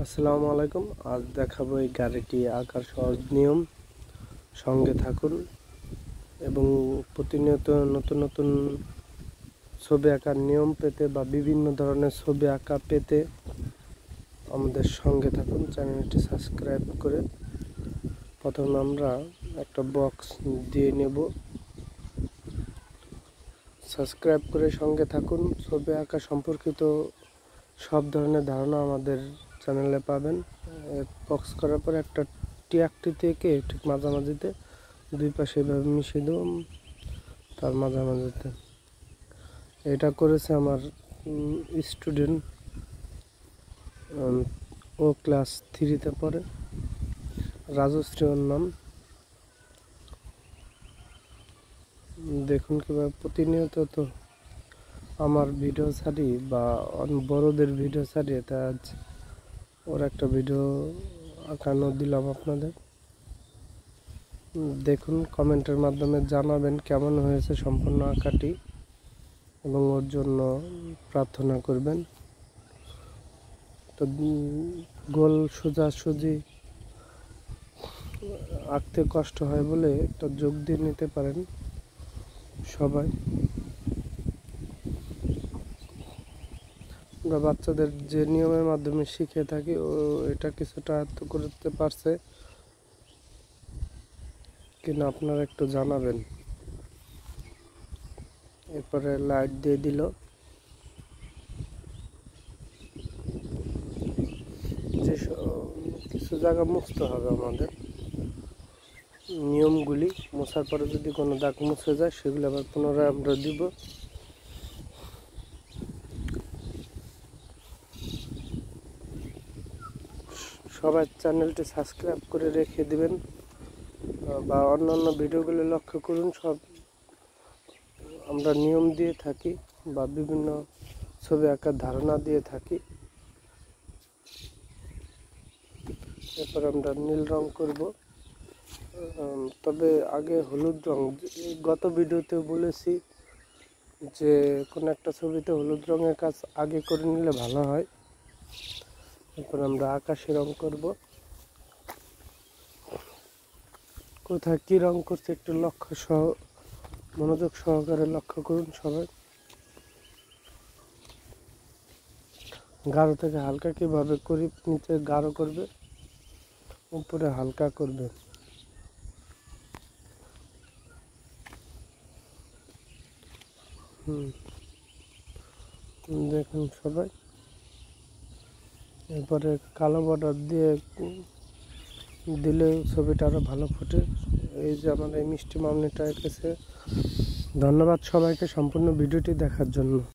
আসসালামু আলাইকুম। আজ দেখাবো এই গাড়িটি আঁকার সহজ নিয়ম। সঙ্গে থাকুন এবং প্রতিনিয়ত নতুন নতুন ছবি আঁকার নিয়ম পেতে বা বিভিন্ন ধরনের ছবি আঁকা পেতে আমাদের সঙ্গে থাকুন। চ্যানেলটি সাবস্ক্রাইব করে প্রথমে আমরা একটা বক্স দিয়ে নেব। সাবস্ক্রাইব করে সঙ্গে থাকুন। ছবি আঁকা সম্পর্কিত সব ধরনের ধারণা আমাদের চ্যানেলে পাবেন। বক্স করার পর একটা টি থেকে ঠিক মাঝামাঝিতে দুই পাশে এভাবে মিশিয়ে দেব, তার মাঝামাঝিতে। এটা করেছে আমার স্টুডেন্ট, ও ক্লাস 3-তে পড়ে, রাজশ্রী ওর নাম। দেখুন কিভাবে প্রতিনিয়ত তো আমার ভিডিও ছাড়ি বা বড়দের ভিডিও ছাড়ি, এটা আজ ওর একটা ভিডিও আঁকানো দিলাম আপনাদের। দেখুন, কমেন্টের মাধ্যমে জানাবেন কেমন হয়েছে সম্পূর্ণ আঁকাটি এবং ওর জন্য প্রার্থনা করবেন। তো গোল সোজাসুজি আঁকতে কষ্ট হয় বলে একটা যোগ দিয়ে নিতে পারেন সবাই। আমরা বাচ্চাদের যে নিয়মের মাধ্যমে শিখে থাকি, ও এটা কিছুটা আয়ত্ত করতে পারছে কিনা আপনারা একটু জানাবেন। এরপরে লাইট দিয়ে দিল। যে কিছু জায়গা মুছতে হবে আমাদের, নিয়মগুলি মোছার পরে যদি কোনো দাগ মুছে যায় সেগুলো আবার পুনরায় আমরা দিব। সবাই চ্যানেলটি সাবস্ক্রাইব করে রেখে দিবেন বা অন্যান্য ভিডিওগুলো লক্ষ্য করুন। সব আমরা নিয়ম দিয়ে থাকি বা বিভিন্ন ছবি আঁকার ধারণা দিয়ে থাকি। এরপর আমরা নীল রং করব, তবে আগে হলুদ রং। গত ভিডিওতে বলেছি যে কোনো একটা ছবিতে হলুদ রঙের কাজ আগে করে নিলে ভালো হয়। এরপর আমরা আকাশি রং করব। কোথায় কি রং করছে একটু মনোযোগ সহকারে লক্ষ্য করুন সবাই। গাঢ় থেকে হালকা কিভাবে করি, নিচে গাঢ় করবে, উপরে হালকা করবে। দেখুন সবাই। এরপরে কালো বর্ডার দিয়ে দিলে ছবিটা আরো ভালো ফুটে। এই যে আমার এই মিষ্টি মামনিটা এঁকেছে। ধন্যবাদ সবাইকে সম্পূর্ণ ভিডিওটি দেখার জন্য।